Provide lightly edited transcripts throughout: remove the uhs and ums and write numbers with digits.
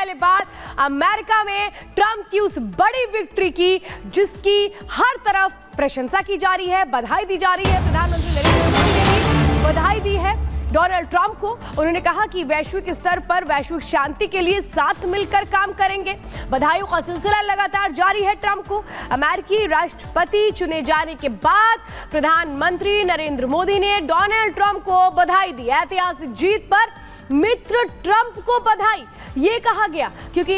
पहले बात अमेरिका में ट्रंप की उस बड़ी विक्ट्री की जिसकी हर तरफ प्रशंसा की जा रही है, बधाई दी जा रही है। प्रधानमंत्री नरेंद्र मोदी ने भी बधाई दी है डोनाल्ड ट्रंप को। उन्होंने कहा कि वैश्विक स्तर पर वैश्विक शांति के लिए साथ मिलकर काम करेंगे। बधाइयों का सिलसिला लगातार जारी है। ट्रंप को अमेरिकी राष्ट्रपति चुने जाने के बाद प्रधानमंत्री नरेंद्र मोदी ने डोनाल्ड ट्रंप को बधाई दी। ऐतिहासिक जीत पर मित्र ट्रंप को बधाई, ये कहा गया क्योंकि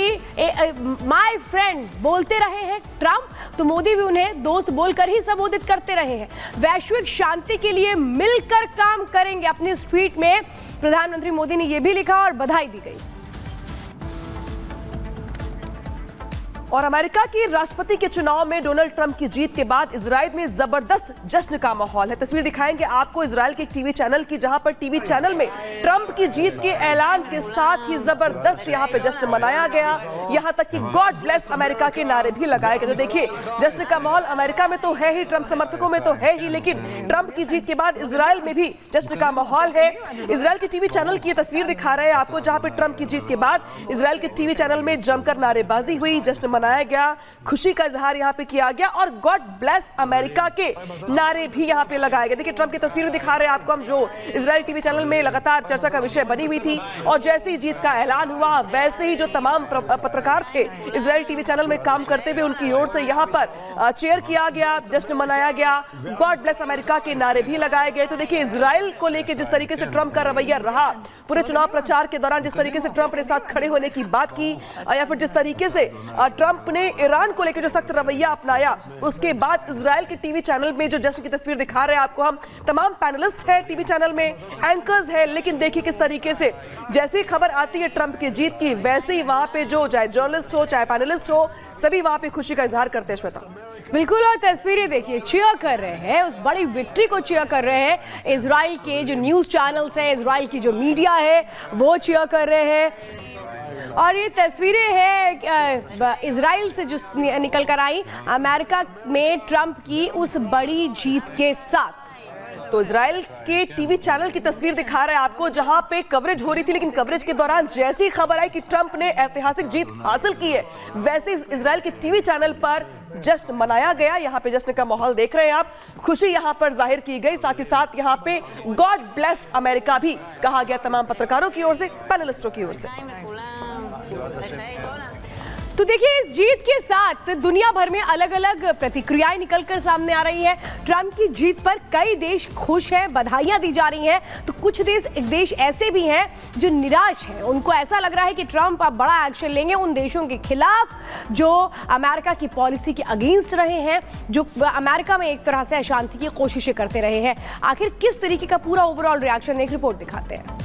माय फ्रेंड बोलते रहे हैं ट्रंप, तो मोदी भी उन्हें दोस्त बोलकर ही संबोधित करते रहे हैं। वैश्विक शांति के लिए मिलकर काम करेंगे, अपनी इस ट्वीट में प्रधानमंत्री मोदी ने यह भी लिखा और बधाई दी गई। और अमेरिका के राष्ट्रपति के चुनाव में डोनाल्ड ट्रंप की जीत के बाद इजराइल में जबरदस्त जश्न का माहौल है। तस्वीर दिखाएंगे आपको इजराइल के एक टीवी चैनल की, जहां पर टीवी चैनल में ट्रंप की जीत के ऐलान के साथ ही जबरदस्त यहां पे जश्न मनाया गया। यहां तक कि गॉड ब्लेस अमेरिका के नारे भी लगाए गए। तो देखिए, जश्न का माहौल अमेरिका में तो है ही, ट्रंप समर्थकों में तो है ही, लेकिन ट्रंप की जीत के बाद इजराइल में भी जश्न का माहौल है। इजराइल के टीवी चैनल की तस्वीर दिखा रहे हैं आपको, जहां पर ट्रंप की जीत के बाद इजराइल के टीवी चैनल में जमकर नारेबाजी हुई, जश्न मनाया गया, खुशी का इजहार यहां पे किया गया और गॉड ब्लेस अमेरिका के नारे भी यहां पे लगाए गए। देखिए, ट्रंप की तस्वीर दिखा रहे हैं आपको हम, जो इजराइल टीवी चैनल में लगातार चर्चा का विषय बनी हुई थी। और जैसे ही जीत का ऐलान हुआ, वैसे ही जो तमाम पत्रकार थे इजराइल टीवी चैनल में काम करते हुए, उनकी ओर से यहां पर चेयर किया गया, जश्न मनाया गया, गॉड ब्लेस अमेरिका के नारे भी लगाए गए। तो देखिए, इजराइल को लेकर जिस तरीके से ट्रंप का रवैया रहा पूरे चुनाव प्रचार के दौरान, जिस तरीके से ट्रंप ने साथ खड़े होने की बात की, या फिर जिस तरीके से ट्रंप ने ईरान को लेकर जो सख्त रवैया अपनाया, उसके बाद इजराइल के टीवी चैनल में जो जश्न की तस्वीर दिखा रहे हैं आपको हम, तमाम पैनलिस्ट हैं टीवी चैनल में, एंकर्स हैं, लेकिन देखिए किस तरीके से जैसे ही खबर आती है ट्रंप की जीत की, वैसे ही वहां पे जो चाहे जर्नलिस्ट हो चाहे पैनलिस्ट हो, सभी वहां पे खुशी का इजहार करते हैं। श्वेता, बिल्कुल, और तस्वीरें देखिए, चीयर कर रहे हैं, उस बड़ी विक्ट्री को चीयर कर रहे हैं। इजराइल के जो न्यूज चैनल्स हैं, इजराइल की जो मीडिया है, वो चीयर कर रहे हैं। और ये तस्वीरें हैं इजराइल से जो निकल कर आई अमेरिका में ट्रंप की उस बड़ी जीत के साथ। तो इजराइल के टीवी चैनल की तस्वीर दिखा रहे हैं आपको, जहां पे कवरेज हो रही थी, लेकिन कवरेज के दौरान जैसी खबर आई कि ट्रंप ने ऐतिहासिक जीत हासिल की है, वैसे इजराइल के टीवी चैनल पर जश्न मनाया गया। यहाँ पे जश्न का माहौल देख रहे हैं आप, खुशी यहाँ पर जाहिर की गई, साथ ही साथ यहाँ पे गॉड ब्लेस अमेरिका भी कहा गया तमाम पत्रकारों की ओर से, पैनलिस्टों की ओर से। तो देखिए, इस जीत के साथ दुनिया भर में अलग अलग प्रतिक्रियाएं निकलकर सामने आ रही है। ट्रंप की जीत पर कई देश खुश हैं, बधाइयां दी जा रही हैं, तो कुछ देश ऐसे भी हैं जो निराश हैं। उनको ऐसा लग रहा है कि ट्रंप अब बड़ा एक्शन लेंगे उन देशों के खिलाफ जो अमेरिका की पॉलिसी के अगेंस्ट रहे हैं, जो अमेरिका में एक तरह से अशांति की कोशिशें करते रहे हैं। आखिर किस तरीके का पूरा ओवरऑल रिएक्शन, एक रिपोर्ट दिखाते हैं।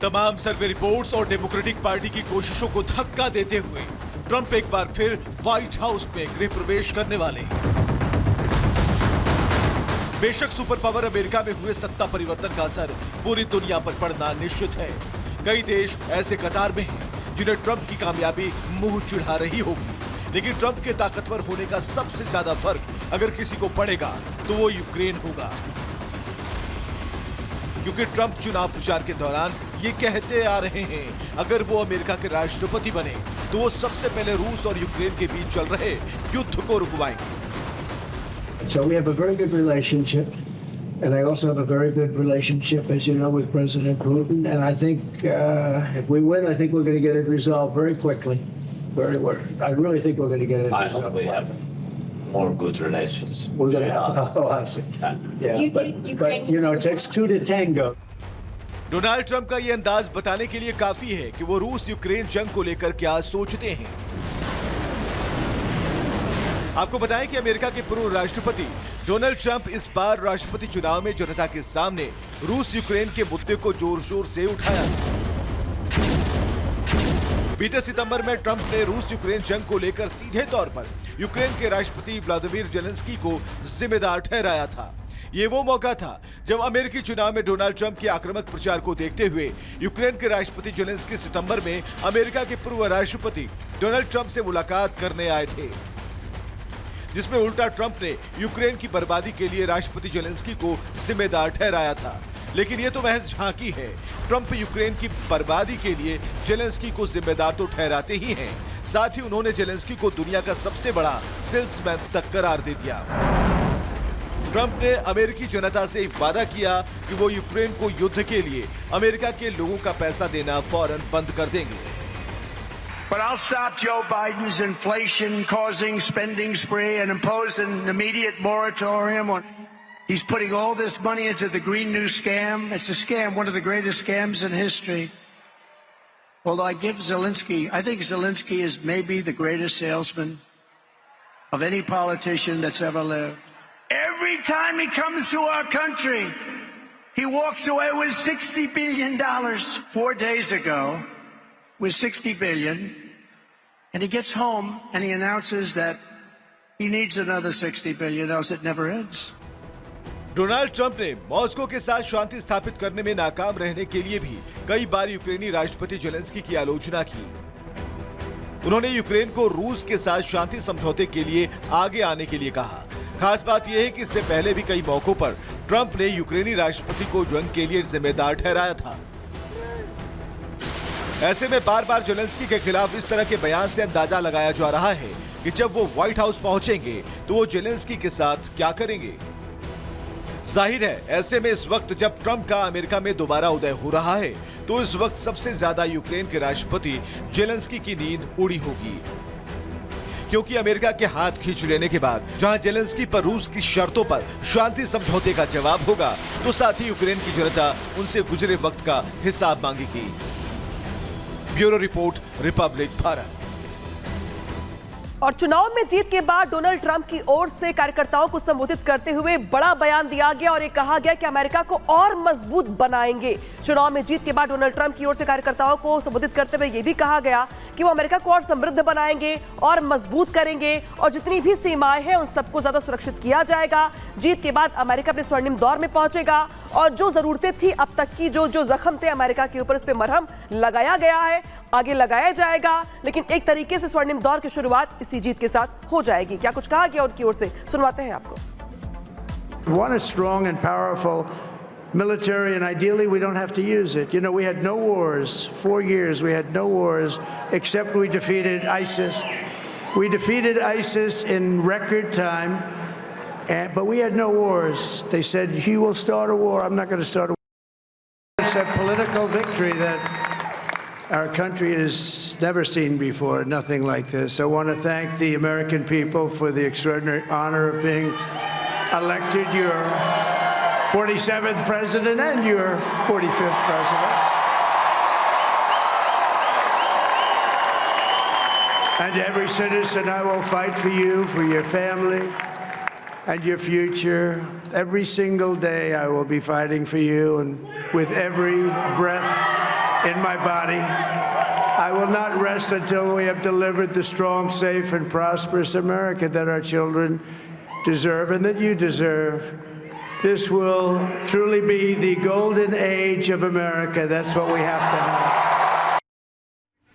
तमाम सर्वे रिपोर्ट्स और डेमोक्रेटिक पार्टी की कोशिशों को धक्का देते हुए ट्रंप एक बार फिर व्हाइट हाउस में गृह प्रवेश करने वाले हैं। बेशक सुपर पावर अमेरिका में हुए सत्ता परिवर्तन का असर पूरी दुनिया पर पड़ना निश्चित है। कई देश ऐसे कतार में हैं जिन्हें ट्रंप की कामयाबी मुंह चिढ़ा रही होगी, लेकिन ट्रंप के ताकतवर होने का सबसे ज्यादा फर्क अगर किसी को पड़ेगा तो वो यूक्रेन होगा, क्योंकि ट्रंप चुनाव प्रचार के दौरान ये कहते आ रहे हैं अगर वो अमेरिका के राष्ट्रपति बने तो वो सबसे पहले रूस और यूक्रेन के बीच चल रहे युद्ध को रुकवाएंगे। So we have a very good relationship, and I also have a very good relationship, as you know, with President Putin. And I think if we win, I think we're going to get it resolved very quickly. I really think we're going to get it resolved. I hope we have more good relations. We're going to have. Oh, I see. Yeah, but you know, it takes two to tango. Donald Trump का ये अंदाज बताने के लिए काफी है कि वो रूस यूक्रेन जंग को लेकर क्या सोचते हैं। आपको बताएं कि अमेरिका के पूर्व राष्ट्रपति डोनाल्ड ट्रंप इस बार राष्ट्रपति चुनाव में जनता के सामने रूस यूक्रेन के मुद्दे को जोर शोर से उठाया। बीते सितंबर में ट्रंप ने रूस यूक्रेन जंग को लेकर सीधे तौर पर यूक्रेन के राष्ट्रपति व्लादिमीर जेलेंस्की को जिम्मेदार ठहराया था। ये वो मौका था जब अमेरिकी चुनाव में डोनाल्ड ट्रंप के आक्रामक प्रचार को देखते हुए यूक्रेन के राष्ट्रपति जेलेंस्की सितंबर में अमेरिका के पूर्व राष्ट्रपति डोनाल्ड ट्रंप से मुलाकात करने आए थे, जिसमें उल्टा ट्रंप ने यूक्रेन की बर्बादी के लिए राष्ट्रपति जेलेंस्की को जिम्मेदार ठहराया था। लेकिन ये तो महज झांकी है। ट्रंप यूक्रेन की बर्बादी के लिए जेलेंस्की को जिम्मेदार तो ठहराते ही हैं, साथ ही उन्होंने जेलेंस्की को दुनिया का सबसे बड़ा सेल्समैन तक करार दे दिया। ट्रंप ने अमेरिकी जनता से वादा किया कि वो यूक्रेन को युद्ध के लिए अमेरिका के लोगों का पैसा देना फौरन बंद कर देंगे। But I'll stop Joe Biden's inflation-causing spending spree and impose an immediate moratorium on. He's putting all this money into the Green New scam. It's a scam, one of the greatest scams in history. Although I think Zelensky is maybe the greatest salesman of any politician that's ever lived. Every time he comes to our country, he walks away with $60 billion. 4 days ago, with $60 billion, and he gets home and he announces that he needs another $60 billion, else it never ends. Donald Trump ने Moscow के साथ शांति स्थापित करने में नाकाम रहने के लिए भी कई बार यूक्रेनी राष्ट्रपति जेलेंस्की की आलोचना की। उन्होंने यूक्रेन को रूस के साथ शांति समझौते के लिए आगे आने के लिए कहा। खास बात यह है कि इससे पहले भी कई मौकों पर ट्रंप ने यूक्रेनी राष्ट्रपति को जंग के लिए जिम्मेदार ठहराया था। ऐसे में बार बार जेलेंस्की के खिलाफ इस तरह के बयान से अंदाजा लगाया जा रहा है कि जब वो व्हाइट हाउस पहुंचेंगे तो वो जेलेंस्की के साथ क्या करेंगे। जाहिर है, ऐसे में इस वक्त जब ट्रंप का अमेरिका में दोबारा उदय हो रहा है, तो इस वक्त सबसे ज्यादा यूक्रेन के राष्ट्रपति जेलेंस्की की नींद उड़ी होगी, क्योंकि अमेरिका के हाथ खींच लेने के बाद जहां जेलेंस्की पर रूस की शर्तों पर शांति समझौते का जवाब होगा, तो साथ ही यूक्रेन की जनता उनसे गुजरे वक्त का हिसाब मांगेगी। Bureau report, Republic Bharat. और चुनाव में जीत के बाद डोनाल्ड ट्रंप की ओर से कार्यकर्ताओं को संबोधित करते हुए बड़ा बयान दिया गया और ये कहा गया कि अमेरिका को और मजबूत बनाएंगे। चुनाव में जीत के बाद डोनाल्ड ट्रंप की ओर से कार्यकर्ताओं को संबोधित करते हुए ये भी कहा गया कि वो अमेरिका को और समृद्ध बनाएंगे और मजबूत करेंगे और जितनी भी सीमाएं हैं उन सबको ज्यादा सुरक्षित किया जाएगा। जीत के बाद अमेरिका अपने स्वर्णिम दौर में पहुंचेगा और जो जरूरतें थी अब तक की, जो जख्म थे अमेरिका के ऊपर, उस पर मरहम लगाया गया है, आगे लगाया जाएगा। लेकिन एक तरीके से स्वर्णिम दौर की शुरुआत इसी जीत के साथ हो जाएगी। क्या कुछ कहा गया उनकी ओर से, सुनवाते हैं आपको। One is strong and powerful military, and ideally we don't have to use it. You know, we had no wars. 4 years we had no wars, except we defeated ISIS. We defeated ISIS in record time, but we had no wars. They said, he will start a war. I'm not going to start a war. It's a political victory that our country has never seen before, nothing like this. I want to thank the American people for the extraordinary honor of being elected your 47th president and your 45th president. And every citizen, I will fight for you, for your family, and your future. Every single day I will be fighting for you, and with every breath in my body, I will not rest until we have delivered the strong, safe, and prosperous America that our children deserve and that you deserve. This will truly be the golden age of America. That's what we have to have.